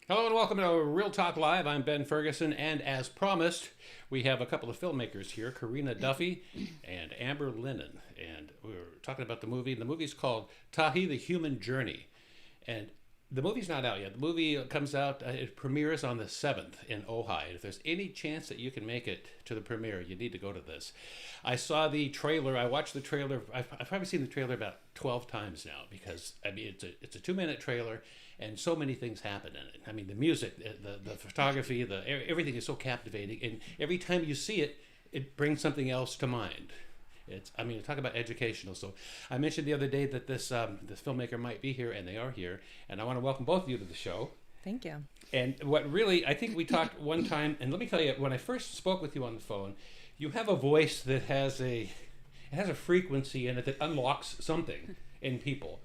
Hello and welcome to Real Talk Live. I'm Ben Ferguson, and as promised, we have a couple of filmmakers here, Karina Duffy and Amber Lennon, and we're talking about the movie. The movie's called Tahi: The Human Journey, and the movie's not out yet. The movie comes out, it premieres on the 7th in Ojai. If there's any chance that you can make it to the premiere, you need to go to this. I saw the trailer. I watched the trailer. I've probably seen the trailer about 12 times now because, I mean, it's a 2-minute trailer and so many things happen in it. I mean, the music, the photography, everything is so captivating. And every time you see it, it brings something else to mind. I mean, talk about educational. So I mentioned the other day that this filmmaker might be here, and they are here. And I want to welcome both of you to the show. Thank you. And what really, I think we talked one time, and let me tell you, when I first spoke with you on the phone, you have a voice that has a frequency in it that unlocks something in people.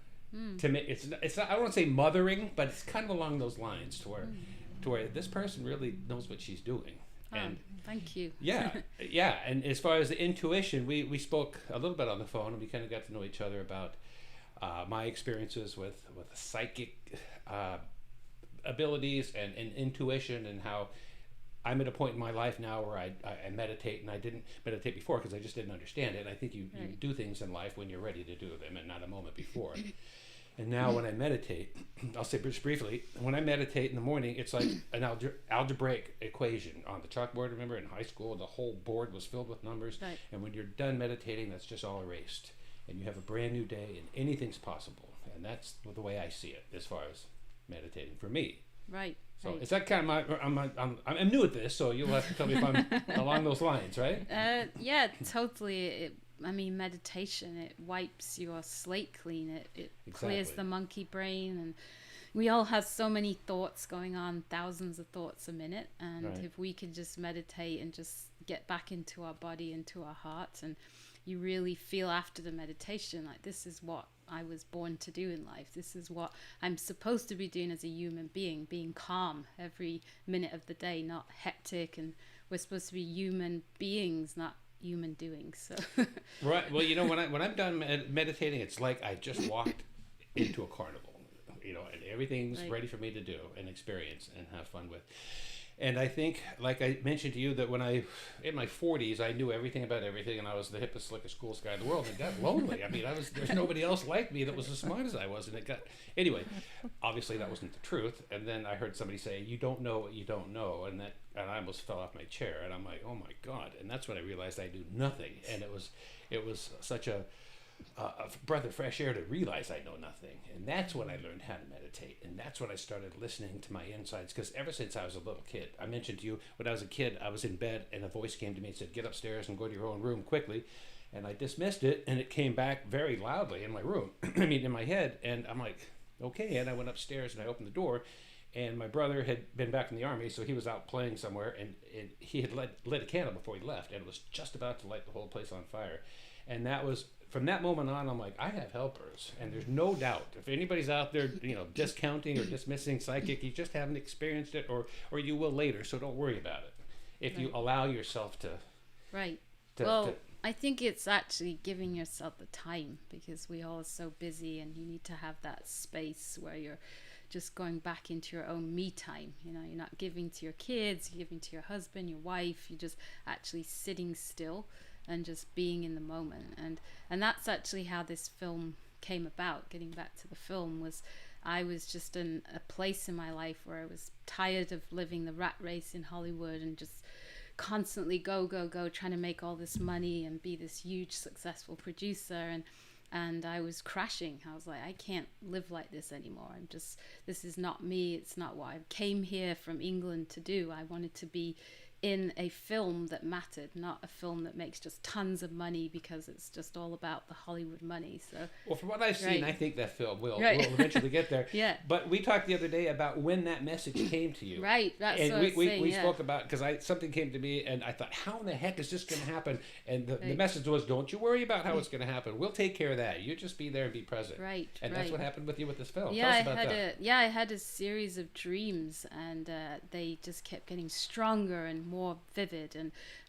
To me, it's not, I don't want to say mothering, but it's kind of along those lines to where this person really knows what she's doing. And thank you. yeah, yeah. And as far as the intuition, we spoke a little bit on the phone, and we kind of got to know each other about my experiences with psychic abilities and intuition, and how I'm at a point in my life now where I meditate, and I didn't meditate before because I just didn't understand it. And I think you do things in life when you're ready to do them and not a moment before. And now when I meditate, I'll say just briefly, when I meditate in the morning, it's like an algebraic equation on the chalkboard. Remember in high school, the whole board was filled with numbers. Right. And when you're done meditating, that's just all erased. And you have a brand new day, and anything's possible. And that's the way I see it as far as meditating for me. Right. So right. is that kind of I'm new at this, so you'll have to tell me if I'm along those lines, right? Yeah, totally. I mean, meditation, it wipes your slate clean. It clears the monkey brain, and we all have so many thoughts going on, thousands of thoughts a minute. And if we could just meditate and just get back into our body, into our hearts, and you really feel after the meditation, like this is what I was born to do in life. This is what I'm supposed to be doing as a human being calm every minute of the day, not hectic. And we're supposed to be human beings, not human doings. So Right. Well, when I'm done meditating, it's like I just walked into a carnival, and everything's ready for me to do and experience and have fun with. And I think, like I mentioned to you, that when in my 40s, I knew everything about everything, and I was the hippest, slickest, coolest guy in the world. And it got lonely. I mean, there's nobody else like me that was as smart as I was, and anyway. Obviously, that wasn't the truth. And then I heard somebody say, "You don't know what you don't know," and I almost fell off my chair. And I'm like, "Oh my God!" And that's when I realized I knew nothing, and it was such a breath of fresh air to realize I know nothing. And that's when I learned how to meditate. And that's when I started listening to my insides. Because ever since I was a little kid, I mentioned to you, when I was a kid, I was in bed and a voice came to me and said, "Get upstairs and go to your own room quickly." And I dismissed it, and it came back very loudly in my room, in my head. And I'm like, okay. And I went upstairs and I opened the door. And my brother had been back in the army, so he was out playing somewhere. And he had lit a candle before he left. And it was just about to light the whole place on fire. And that was, from that moment on, I'm like, I have helpers. And there's no doubt, if anybody's out there, discounting or dismissing psychic, you just haven't experienced it, or you will later, so don't worry about it. If you allow yourself to... Right. to I think it's actually giving yourself the time, because we all are so busy, and you need to have that space where you're just going back into your own me time. You're not giving to your kids, you're giving to your husband, your wife. You're just actually sitting still and just being in the moment. And that's actually how this film came about. Getting back to the film, was I was just in a place in my life where I was tired of living the rat race in Hollywood and just constantly go trying to make all this money and be this huge successful producer, and I was crashing. I was like, I can't live like this anymore. This is not me. It's not what I came here from England to do. I wanted to be in a film that mattered, not a film that makes just tons of money because it's just all about the Hollywood money. So, well, from what I've seen, I think that film will eventually get there. Yeah. But we talked the other day about when that message came to you. Right. That's and what we saying, we spoke about, because something came to me and I thought, how in the heck is this going to happen? And the message was, don't you worry about how it's going to happen. We'll take care of that. You just be there and be present. Right. And that's what happened with you with this film. Yeah, Tell us about that. I had a series of dreams, and they just kept getting stronger and more vivid.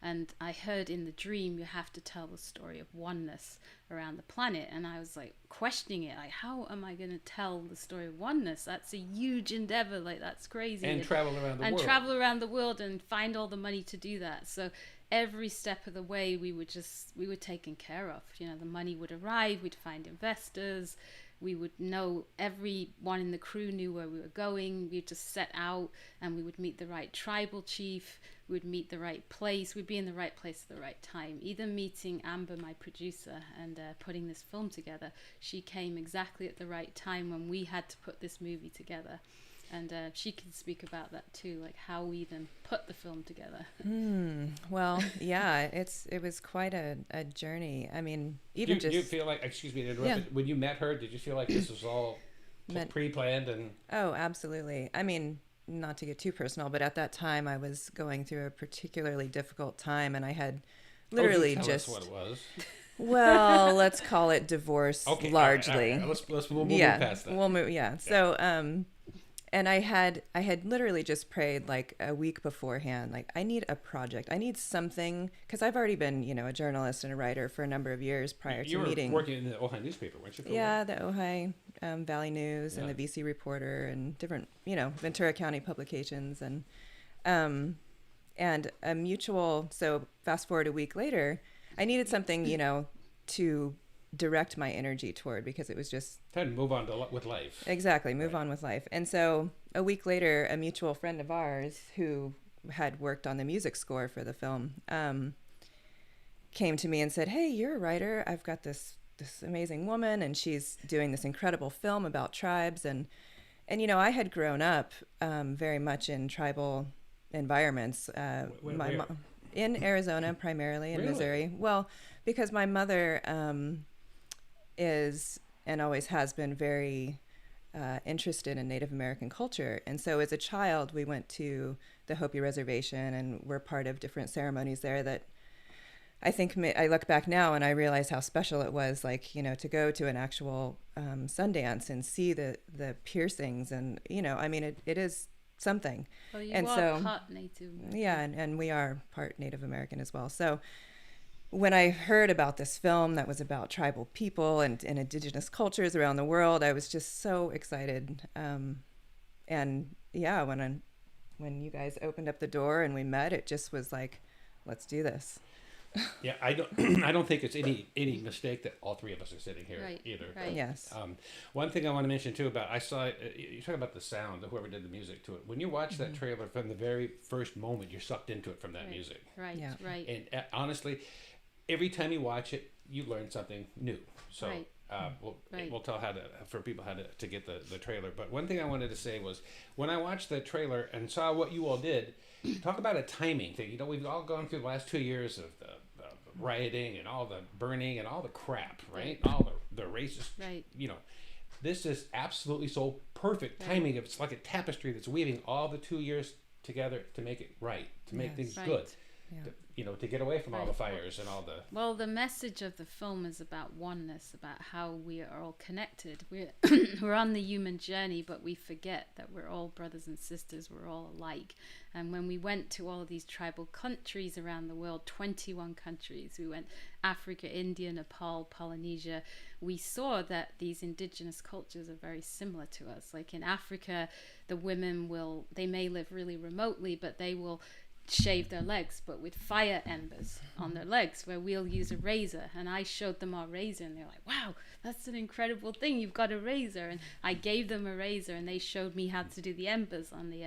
And I heard in the dream you have to tell the story of oneness around the planet, and I was like questioning it, like, how am I going to tell the story of oneness? That's a huge endeavor, like that's crazy. And travel around the world. And travel around the world and find all the money to do that. So every step of the way we were taken care of. You know, the money would arrive, we'd find investors, we would know, everyone in the crew knew where we were going. We'd just set out and we would meet the right tribal chief, we would meet the right place, we'd be in the right place at the right time. Either meeting Amber, my producer, and putting this film together, she came exactly at the right time when we had to put this movie together. And she can speak about that too, like how we then put the film together. Well, yeah, it was quite a journey. I mean, even do you feel like, excuse me to interrupt, when you met her, did you feel like this was all pre-planned? And Oh, absolutely. I mean, not to get too personal, but at that time I was going through a particularly difficult time, and I had literally tell just us what it was. Well, let's call it divorce, largely. All right. We'll move past that. We'll move. Yeah. So, and I had literally just prayed like a week beforehand, like I need a project, I need something, because I've already been, a journalist and a writer for a number of years prior to meeting. You were working in the Ojai newspaper, weren't you? Yeah, the Ojai Valley News and the VC Reporter and different, Ventura County publications, and a mutual. So fast forward a week later, I needed something, to direct my energy toward, because it was just time to move on with life. Exactly, move on with life. And so a week later, a mutual friend of ours who had worked on the music score for the film came to me and said, "Hey, you're a writer. I've got this amazing woman, and she's doing this incredible film about tribes." And I had grown up very much in tribal environments. In Arizona, primarily, in Missouri. Well, because my mother is and always has been very interested in Native American culture. And so as a child, we went to the Hopi Reservation and were part of different ceremonies there that I think I look back now and I realize how special it was, like, to go to an actual Sundance and see the piercings. And, it is something. Well, you and are so, part Native American. Yeah, and we are part Native American as well. So when I heard about this film that was about tribal people and indigenous cultures around the world, I was just so excited. And yeah, when you guys opened up the door and we met, it just was like, let's do this. Yeah, I don't think it's any mistake that all three of us are sitting here either. Right. Yes. One thing I want to mention too about, I saw you talk about the sound, whoever did the music to it. When you watch that trailer, from the very first moment, you're sucked into it from that music. Right. Yeah. Right. And honestly, every time you watch it, you learn something new. So we'll tell for people how to get the trailer. But one thing I wanted to say was, when I watched the trailer and saw what you all did, talk about a timing thing. We've all gone through the last 2 years of the rioting and all the burning and all the crap, right? All the racist, this is absolutely so perfect timing. It's like a tapestry that's weaving all the 2 years together to make it right, to make things good. Yeah. To get away from all the fires and all the... Well, the message of the film is about oneness, about how we are all connected. We're on the human journey, but we forget that we're all brothers and sisters. We're all alike. And when we went to all of these tribal countries around the world, 21 countries, we went Africa, India, Nepal, Polynesia, we saw that these indigenous cultures are very similar to us. Like in Africa, the women they may live really remotely, but they will shave their legs, but with fire embers on their legs, where we'll use a razor. And I showed them our razor and they're like, "Wow, that's an incredible thing, you've got a razor." And I gave them a razor and they showed me how to do the embers on the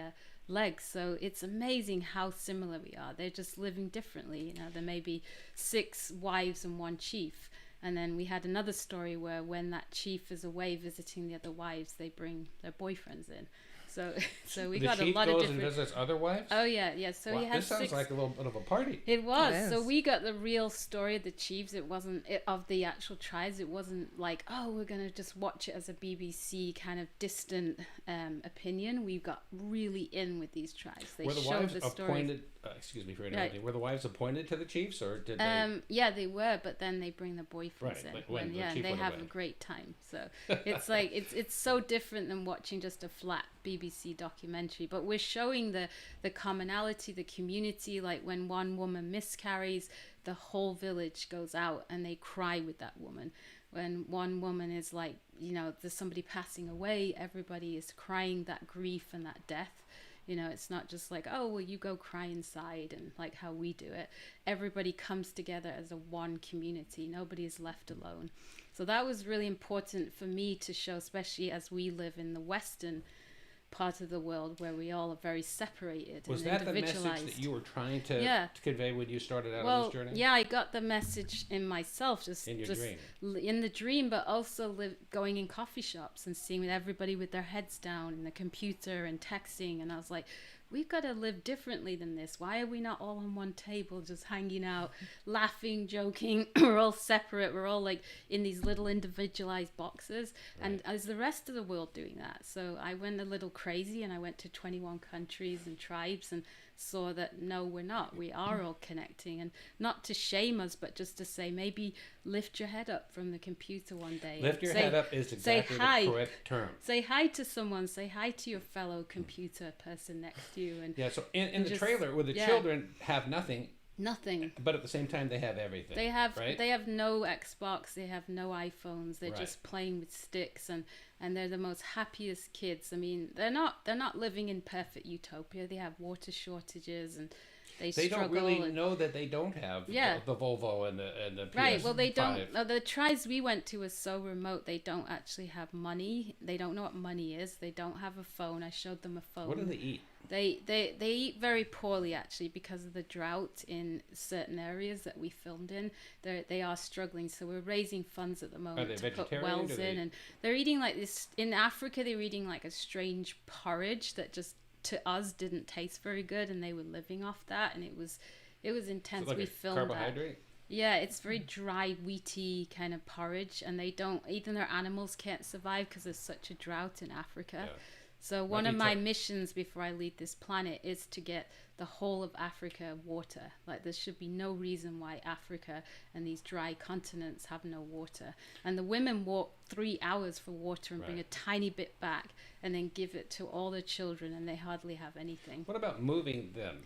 legs. So it's amazing how similar we are. They're just living differently. There may be 6 wives and 1 chief. And then we had another story where when that chief is away visiting the other wives, they bring their boyfriends in. So we got a lot of different... The chief goes and visits other wives? Oh, yeah. So he had this sounds 6... like a little bit of a party. It was. So we got the real story of the chiefs. It wasn't of the actual tribes. It wasn't like, oh, we're going to just watch it as a BBC kind of distant opinion. We got really in with these tribes. They showed the stories. Excuse me for interrupting. Were the wives appointed to the chiefs, or did they? Yeah, they were, but then they bring the boyfriends in. Like and they have a great time. So it's like it's so different than watching just a flat BBC BBC documentary, but we're showing the commonality, the community. Like when one woman miscarries, the whole village goes out and they cry with that woman. When one woman is like, you know, there's somebody passing away, everybody is crying that grief and that death. You know, it's not just like, oh, well, you go cry inside and like how we do it. Everybody comes together as a one community. Nobody is left alone. So that was really important for me to show, especially as we live in the Western part of the world where we all are very separated Was and that the individualized. message that you were trying to convey when you started out on this journey? Yeah, I got the message in myself, just in your dream. In the dream, but also going in coffee shops and seeing everybody with their heads down and the computer and texting, and I was like, we've got to live differently than this. Why are we not all on one table just hanging out, laughing, joking? We're all separate. We're all like in these little individualized boxes. Right. And is the rest of the world doing that? So I went a little crazy and I went to 21 countries and tribes and saw that no, we're not. We are all connecting, and not to shame us, but just to say maybe lift your head up from the computer one day. Lift your head up is exactly the correct term. Say hi to someone. Say hi to your fellow computer person next to you. And yeah, so in the trailer where the children have nothing, but at the same time they have everything. They have right? They have no Xbox, they have no iPhones. They're just playing with sticks, and they're the most happiest kids. I mean, they're not living in perfect utopia. They have water shortages and they struggle. Don't really know that they don't have the Volvo and the PS5. Right. Well, they don't. The tribes we went to are so remote. They don't actually have money. They don't know what money is. They don't have a phone. I showed them a phone. What do they eat? They eat very poorly actually because of the drought in certain areas that we filmed in. They are struggling, so we're raising funds at the moment to put wells in, and they're eating like this. In Africa, they're eating like a strange porridge that just to us didn't taste very good, and they were living off that, and it was intense. So like we filmed carbohydrate? That. Yeah, it's very dry, wheaty kind of porridge, and they don't, even their animals can't survive because there's such a drought in Africa. Yeah. So one of my missions before I leave this planet is to get the whole of Africa water. Like there should be no reason why Africa and these dry continents have no water. And the women walk 3 hours for water and bring a tiny bit back and then give it to all the children, and they hardly have anything. What about moving them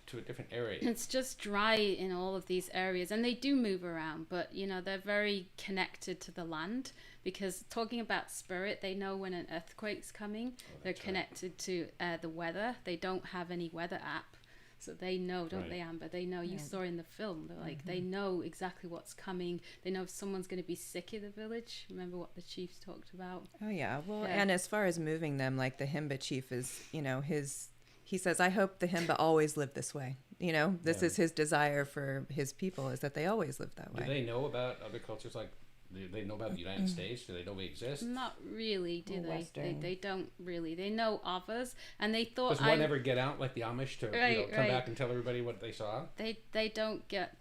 to a different area? It's just dry in all of these areas, and they do move around, but you know, they're very connected to the land. Because talking about spirit, they know when an earthquake's coming. They're connected to the weather. They don't have any weather app. So they know, don't they, Amber? They know, you saw in the film, they're like, they know exactly what's coming. They know if someone's going to be sick in the village. Remember what the chiefs talked about? Oh, yeah. Well, and as far as moving them, like the Himba chief is, you know, he says, I hope the Himba always live this way. You know, this is his desire for his people, is that they always live that way. Do they know about other cultures like do they know about the United States? Do they know we exist? Not really, do they? They don't really. They know of us, and they thought. Does one ever get out like the Amish to come back and tell everybody what they saw? They don't get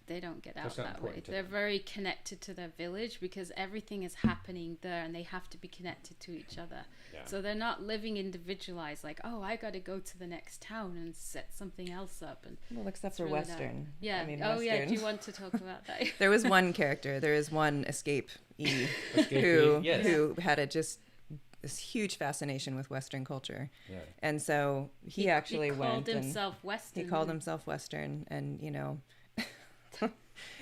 out that way. They're very connected to their village because everything is happening there, and they have to be connected to each other. Yeah. So they're not living individualized. Like, oh, I got to go to the next town and set something else up. And well, except for really Western. Yeah. I mean, Western. Yeah. Do you want to talk about that? There was one character. There is one escape. Who had this huge fascination with Western culture, and so he actually called himself Western. He called himself Western, and you know.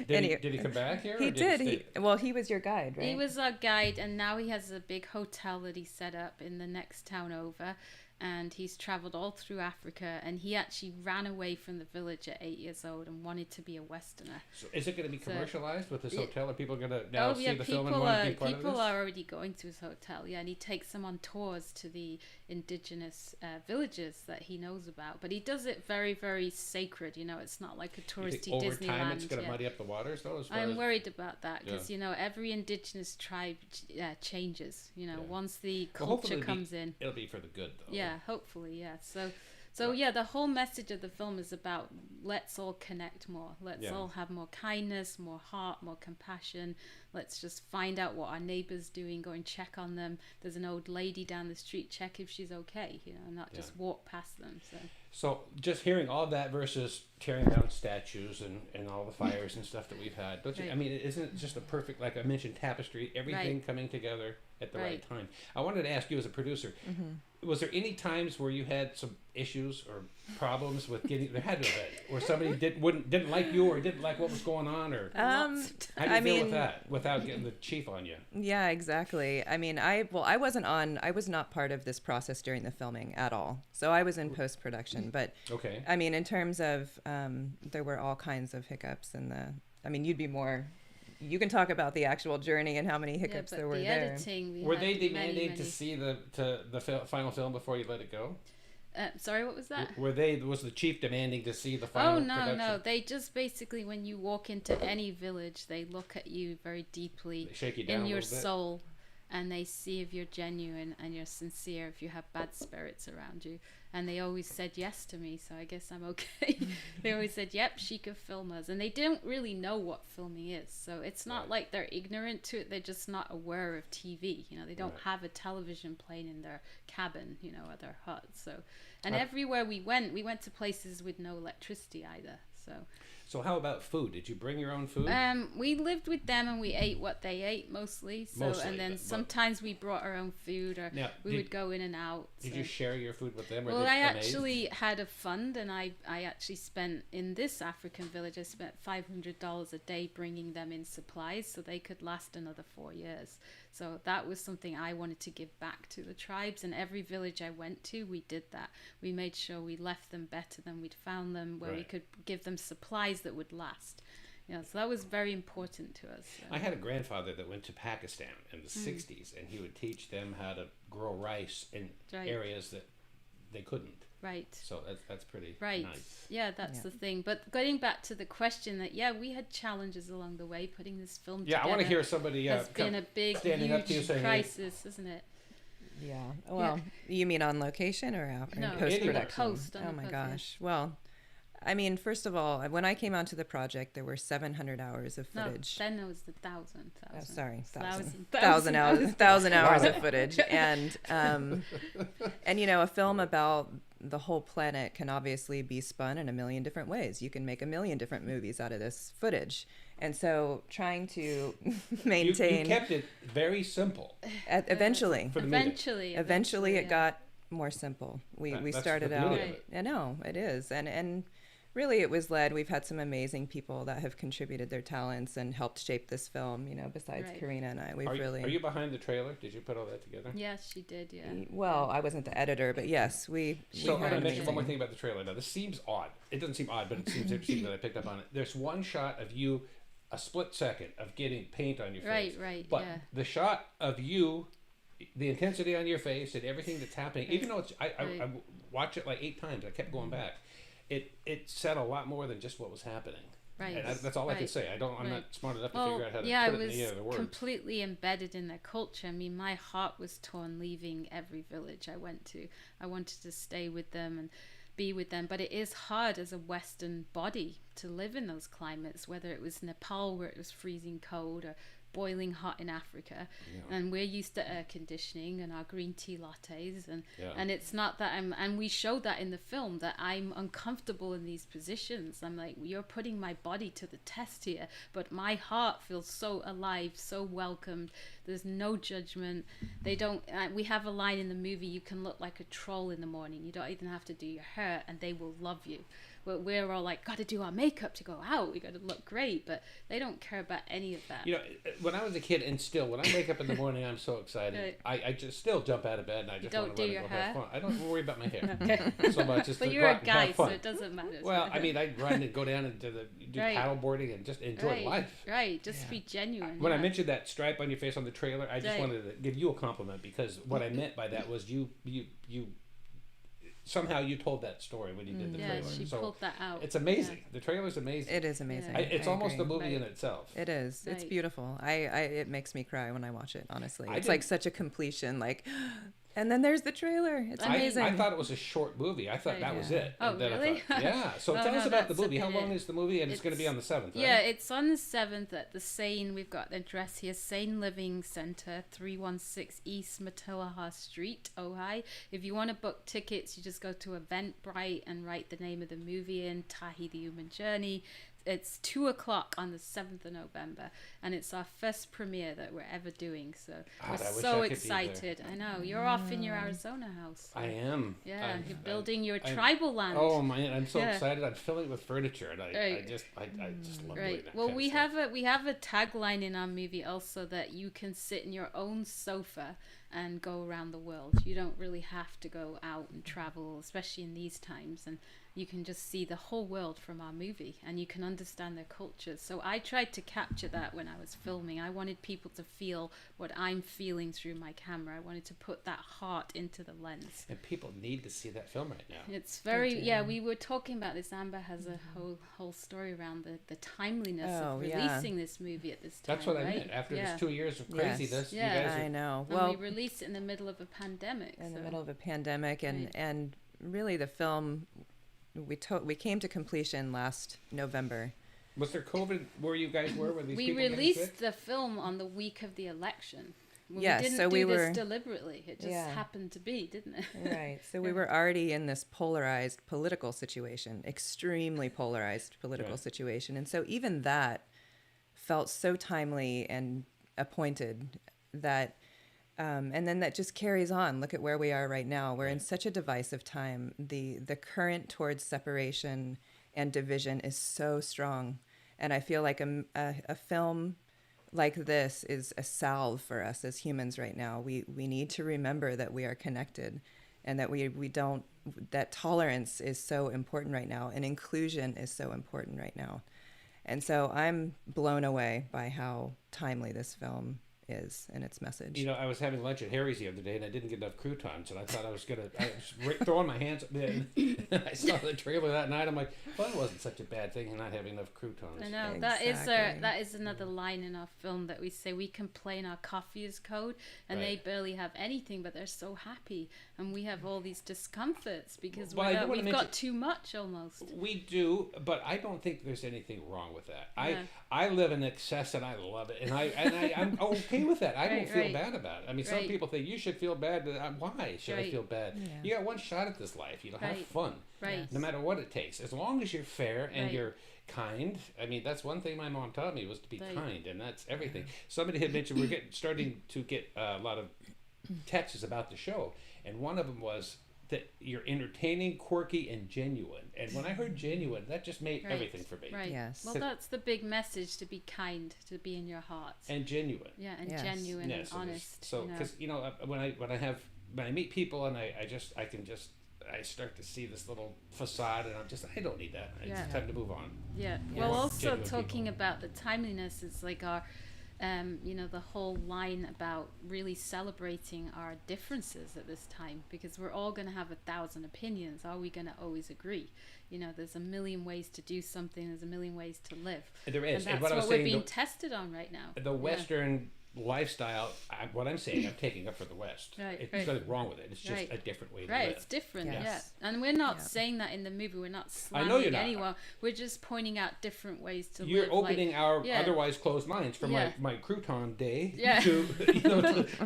Did he come back here? He did. He was your guide, right? He was our guide, and now he has a big hotel that he set up in the next town over. And he's traveled all through Africa, and he actually ran away from the village at 8 years old and wanted to be a Westerner. So is it going to be commercialized with this hotel? Are people going to now see the film and want to be part of this? People are already going to his hotel, and he takes them on tours to the indigenous villages that he knows about. But he does it very, very sacred. You know, it's not like a touristy Disneyland. Over time, it's going to muddy up the waters, though. I'm worried about that because you know every indigenous tribe changes. You know, once the culture comes in, it'll be for the good, though. Yeah, hopefully, yeah. So yeah, the whole message of the film is about let's all connect more. Let's all have more kindness, more heart, more compassion. Let's just find out what our neighbor's doing, go and check on them. There's an old lady down the street, check if she's okay, you know, not just walk past them. So just hearing all that versus tearing down statues and all the fires and stuff that we've had, don't you? I mean, isn't it just a perfect, like I mentioned, tapestry, everything coming together? at the right time. I wanted to ask you as a producer, was there any times where you had some issues or problems with getting, there had to have been, where somebody didn't like you or didn't like what was going on, or how do you deal with that without getting the chief on you? Yeah, exactly. I mean, I was not part of this process during the filming at all. So I was in post-production, but Okay. I mean, in terms of, there were all kinds of hiccups you can talk about the actual journey and how many hiccups there were the there. Editing, Were they demanding to see the final film before you let it go? Sorry, what was that? Was the chief demanding to see the final production? No. They just basically, when you walk into any village, they look at you very deeply They shake you down in your a little bit? soul, and they see if you're genuine and you're sincere, if you have bad spirits around you. And they always said yes to me, so I guess I'm okay. They always said, yep, she could film us. And they don't really know what filming is. So it's not like they're ignorant to it. They're just not aware of TV. You know, they don't have a television playing in their cabin, you know, or their hut. So, and everywhere we went to places with no electricity either. So how about food? Did you bring your own food? We lived with them and we ate what they ate mostly. And then sometimes we brought our own food, or we would go in and out. Did you share your food with them? Well, I actually had a fund, and I actually spent, in this African village, I spent $500 a day bringing them in supplies so they could last another 4 years. So that was something I wanted to give back to the tribes, and every village I went to, we did that. We made sure we left them better than we'd found them, where we could give them supplies that would last. You know, so that was very important to us. I had a grandfather that went to Pakistan in the 60s, and he would teach them how to grow rice in areas that they couldn't. Right. So that's pretty nice. Yeah, that's the thing. But getting back to the question that, we had challenges along the way putting this film together. I want to hear somebody has been a big, huge crisis, isn't it? Yeah. Well, you mean on location or out in post-production? Oh my gosh. Well, I mean, first of all, when I came onto the project, there were 700 hours of footage. No, then it was the 1,000. Oh, sorry, 1,000 hours of footage, and you know, a film about the whole planet can obviously be spun in a million different ways. You can make a million different movies out of this footage, and so trying to maintain. You kept it very simple. Eventually, it got more simple. We started out. I know it is, and really it was led. We've had some amazing people that have contributed their talents and helped shape this film. You know, besides Karina and I, Are you behind the trailer? Did you put all that together? Yes, she did. Yeah. Well, I wasn't the editor, but yes, we. So I'm gonna mention one more thing about the trailer. Now, this seems odd. It doesn't seem odd, but it seems interesting that I picked up on it. There's one shot of you, a split second of getting paint on your face. Right. But the shot of you, the intensity on your face and everything that's happening, even though I watched it like 8 times, I kept going back. It said a lot more than just what was happening. Right. And that's all I can say. I'm not smart enough to figure out how to put it in the other words. I was completely embedded in their culture. I mean, my heart was torn leaving every village I went to. I wanted to stay with them and be with them, but it is hard as a Western body to live in those climates, whether it was Nepal where it was freezing cold or boiling hot in Africa, and we're used to air conditioning and our green tea lattes, and it's not that and we showed that in the film, that I'm uncomfortable in these positions. I'm like, you're putting my body to the test here, but my heart feels so alive, so welcomed. There's no judgment. They don't we have a line in the movie, you can look like a troll in the morning, you don't even have to do your hair and they will love you. But we're all like, got to do our makeup to go out, we got to look great, but they don't care about any of that. You know, when I was a kid, and still, when I wake up in the morning, I'm so excited. I just still jump out of bed and I just want to run and go have fun. I don't worry about my hair so much. But you're a guy, so it doesn't matter. Well, I mean, I run and go down and do paddle boarding and just enjoy life. Right, just be genuine. When I mentioned that stripe on your face on the trailer, I just wanted to give you a compliment, because what I meant by that was you somehow you told that story when you did the trailer. Yeah, she pulled that out. It's amazing. The trailer's amazing. It is amazing. It's almost a movie in itself. It is. It's beautiful. It makes me cry when I watch it, honestly. It's like such a completion, like, and then there's the trailer. It's amazing. I thought it was a short movie. I thought that was it. Oh, really? So tell us about the movie. How long is the movie? And it's going to be on the 7th, right? Yeah, it's on the 7th at the Sane. We've got the address here, Sane Living Centre, 316 East Matilaha Street, Ojai. If you want to book tickets, you just go to Eventbrite and write the name of the movie in, Tahi the Human Journey. it's 2 o'clock on the 7th of November, and it's our first premiere that we're ever doing. So God, we're I wish so I could be excited. I know you're off in your Arizona house. I am. Yeah, you're building your tribal land. Oh man, I'm so excited! I'm filling it with furniture, and I just love doing that. Well, kind we of stuff. have a tagline in our movie also that you can sit in your own sofa and go around the world. You don't really have to go out and travel, especially in these times, and you can just see the whole world from our movie, and you can understand their cultures. So I tried to capture that when I was filming. I wanted people to feel what I'm feeling through my camera. I wanted to put that heart into the lens. And people need to see that film right now. It's very, we were talking about this. Amber has a whole story around the timeliness of releasing this movie at this time. That's what I right? meant. After this 2 years of craziness, you Yeah. guys are, I know. And Well, we released it in the middle of a pandemic. in the middle of a pandemic, and really the film, we came to completion last November. Was there COVID where you guys were? Were these We people getting released sick? the film on the week of the election. Yes, we didn't so do we this were- deliberately. It just happened to be, didn't it? Right. So we were already in this polarized political situation, extremely polarized political Right. situation. And so even that felt so timely and appointed that, and then that just carries on. Look at where we are right now. We're in such a divisive time. The current towards separation and division is so strong. And I feel like a film like this is a salve for us as humans right now. We need to remember that we are connected, and that we don't, that tolerance is so important right now, and inclusion is so important right now. And so I'm blown away by how timely this film is and its message. You know, I was having lunch at Harry's the other day, and I didn't get enough croutons, and I thought I was throwing my hands up there, and I saw the trailer that night. I'm like, well, it wasn't such a bad thing not having enough croutons. I know Exactly. that is another line in our film that we say we complain our coffee is cold, and they barely have anything, but they're so happy, and we have all these discomforts because Well, we've got too much almost. We do, but I don't think there's anything wrong with that. Yeah. I live in excess, and I love it, and I'm okay with that. I don't feel bad about it. I mean, some people think you should feel bad. Why should I feel bad? Yeah. You got one shot at this life. You know, have fun. Right. No matter what it takes, as long as you're fair and you're kind. I mean, that's one thing my mom taught me, was to be kind, and that's everything. Somebody had mentioned we're starting to get a lot of texts about the show, and one of them was that you're entertaining, quirky, and genuine. And when I heard genuine, that just made everything for me. Right. Yes. Well, that's the big message: to be kind, to be in your heart. And genuine. Yeah, and Yes. genuine and honest. So, because when I meet people, and I start to see this little facade, and I don't need that. It's time to move on. Yeah. Yes. Well, also Genuine talking people. about the timeliness is like our, the whole line about really celebrating our differences at this time, because we're all going to have 1,000 opinions. Are we going to always agree? There's a million ways to do something. There's a million ways to live. There is. And that's what I was what we're saying, being tested on right now. the Western lifestyle, what I'm saying, I'm taking up for the West. Right, There's nothing wrong with it. It's just a different way to live. It's different, Yes. And we're not saying that in the movie. We're not I know you're slamming not. anyone. We're just pointing out different ways to You're live. opening our otherwise closed minds from Yeah. my crouton day Yeah. to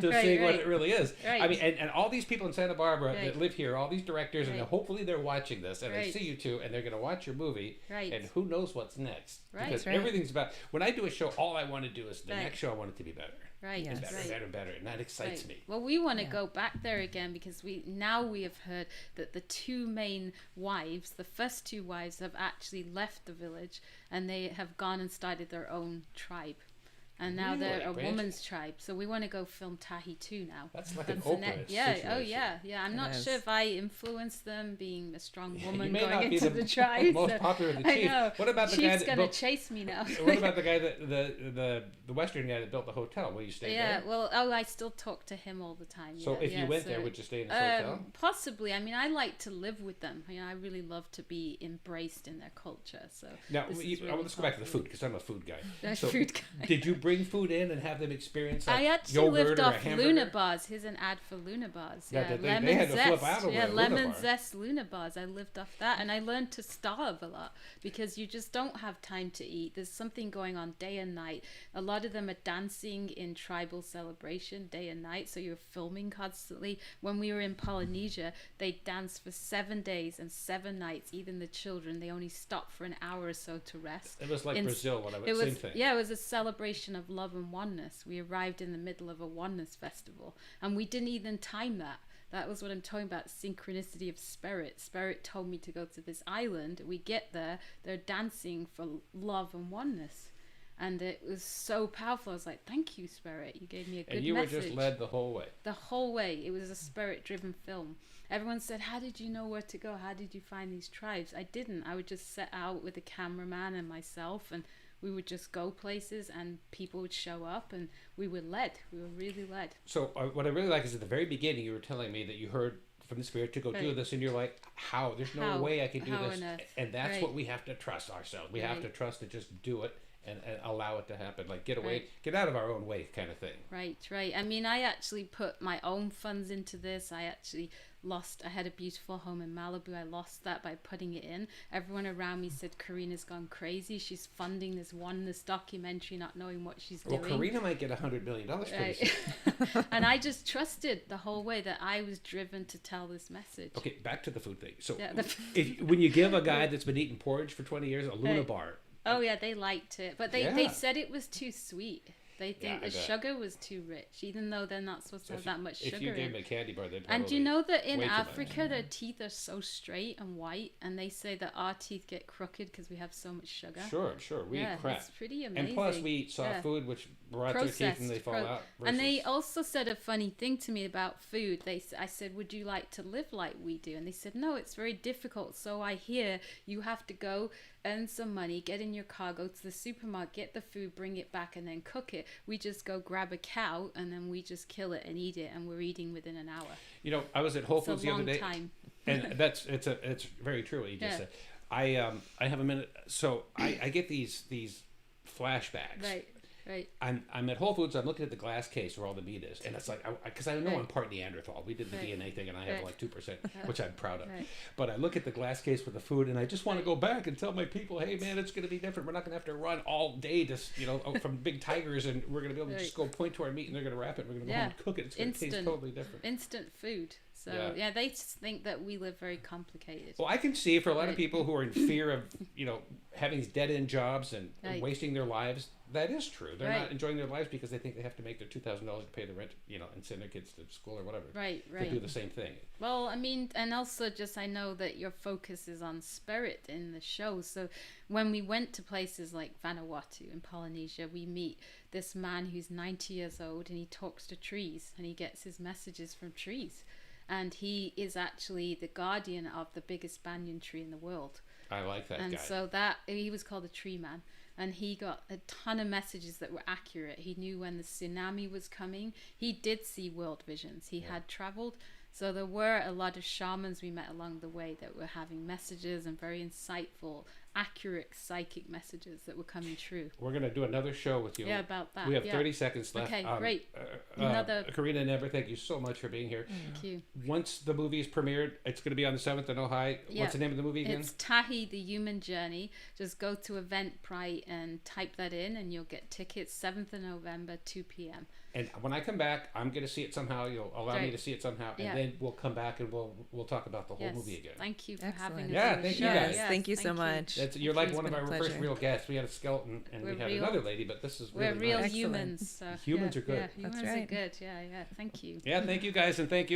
seeing what it really is. Right. I mean, and all these people in Santa Barbara that Right. live here, all these directors, and Right. hopefully they're watching this, and I Right. see you two, and they're going to watch your movie, Right. and who knows what's next? Right. Because Right. everything's about, when I do a show, all I want to do is the Right. next show I want it to be better. Right, Yes. Better, right. better, better, and that excites Right. me. Well, we want to go back there again, because we have heard that the two main wives, the first two wives, have actually left the village, and they have gone and started their own tribe. And now they're a Really? woman's tribe. So we want to go film Tahi 2 now. That's like an the Oprah Yeah, situation. oh yeah. I'm It not is. sure if I influenced them, being a strong You woman may going not be into the tribe. most so- popular of the I chief. know. What about the guy Chief's that gonna built? chase me now. What about the guy that the Western guy that built the hotel? Will you stay Yeah, there? well, I still talk to him all the time. So if you went there, would you stay in his hotel? Possibly. I mean, I like to live with them. I really love to be embraced in their culture. So Now, this is let's really go back to the helpful. food, because I'm a food guy. The So food guy. did you bring food in and have them experience like I actually yogurt lived or a off hamburger? Luna bars. Here's an ad for Luna bars. Yeah, Yeah, they lemon had to zest. flip out over Yeah, a Luna lemon bar. zest Luna bars. I lived off that, and I learned to starve a lot because you just don't have time to eat. There's something going on day and night. A lot of them are dancing in tribal celebration day and night, so you're filming constantly. When we were in Polynesia, they danced for 7 days and 7 nights. Even the children, they only stopped for an hour or so to rest. It was like Brazil when I went. It Same was, thing. yeah, it was a celebration of love and oneness. We arrived in the middle of a oneness festival, and we didn't even time that. That was what I'm talking about, synchronicity of spirit. Spirit told me to go to this island. We get there, they're dancing for love and oneness. And it was so powerful. I was like, thank you, Spirit. You gave me a good message. And you were just led the whole way. The whole way. It was a spirit-driven film. Everyone said, how did you know where to go? How did you find these tribes? I didn't. I would just set out with a cameraman and myself, and we would just go places, and people would show up, and we were led. We were really led. So what I really like is at the very beginning, you were telling me that you heard from the Spirit to go do this, and you're like, how? There's no way I can do this. And that's what we have to trust ourselves. We have to trust to just do it. And allow it to happen, like get away, get out of our own way, kind of thing. Right. I mean, I actually put my own funds into this. I actually I had a beautiful home in Malibu. I lost that by putting it in. Everyone around me said, Karina's gone crazy. She's funding this oneness documentary, not knowing what she's doing. Well, Karina might get $100 million pretty soon. And I just trusted the whole way that I was driven to tell this message. Okay, back to the food thing. So when you give a guy that's been eating porridge for 20 years a Luna bar. Oh yeah, they liked it, but they said it was too sweet. They think the sugar was too rich, even though they're not supposed to have that much sugar. If you gave them a candy bar, they'd probably and do you know that in Africa their teeth are so straight and white, and they say that our teeth get crooked because we have so much sugar. Sure. We eat crap. It's pretty amazing. And plus we eat soft food, which rot their teeth and they fall out. And they also said a funny thing to me about food. I said, would you like to live like we do? And they said, no, it's very difficult. So I hear you have to go earn some money, get in your car, go to the supermarket, get the food, bring it back, and then cook it. We just go grab a cow, and then we just kill it and eat it, and we're eating within an hour. You know, I was at Whole Foods the other day, time. and it's very true what you just said. I have a minute, so I get these flashbacks. Right. I'm at Whole Foods. I'm looking at the glass case where all the meat is, and it's like because I know I'm part Neanderthal. We did the DNA thing, and I have like 2%, which I'm proud of. But I look at the glass case with the food, and I just want to go back and tell my people, hey man, it's going to be different. We're not going to have to run all day to from big tigers, and we're going to be able to just go point to our meat, and they're going to wrap it. We're going to go home and cook it. It's going to taste totally different. Instant food. So they think that we live very complicated. Well, I can see for a lot of people who are in fear of having these dead end jobs and wasting their lives. That is true. They're not enjoying their lives because they think they have to make their $2,000 to pay the rent, and send their kids to school or whatever. Right. They do the same thing. Well, I mean, and also just I know that your focus is on spirit in the show. So when we went to places like Vanuatu in Polynesia, we meet this man who's 90 years old, and he talks to trees, and he gets his messages from trees. And he is actually the guardian of the biggest banyan tree in the world. I like that guy. And so he was called a tree man. And he got a ton of messages that were accurate. He knew when the tsunami was coming. He did see world visions. He had traveled. So there were a lot of shamans we met along the way that were having messages and very insightful, accurate psychic messages that were coming true. We're going to do another show with you. Yeah, about that. We have 30 seconds left. Okay, great. Karina and Amber, thank you so much for being here. Thank you. Once the movie is premiered, it's going to be on the 7th in Ojai. What's the name of the movie again? It's Tahi, the Human Journey. Just go to Eventbrite and type that in, and you'll get tickets 7th of November, 2 p.m. And when I come back, I'm going to see it somehow. You'll allow me to see it somehow, and then we'll come back and we'll talk about the whole movie again. Thank you for having us. Yeah, thank you guys. Thank you so much. You're like one of our first real guests. We had a skeleton, and we had another lady, but this is really we're real nice. humans. So Humans are good. Yeah, humans are good. Yeah. Thank you. Yeah, thank you guys, and thank you.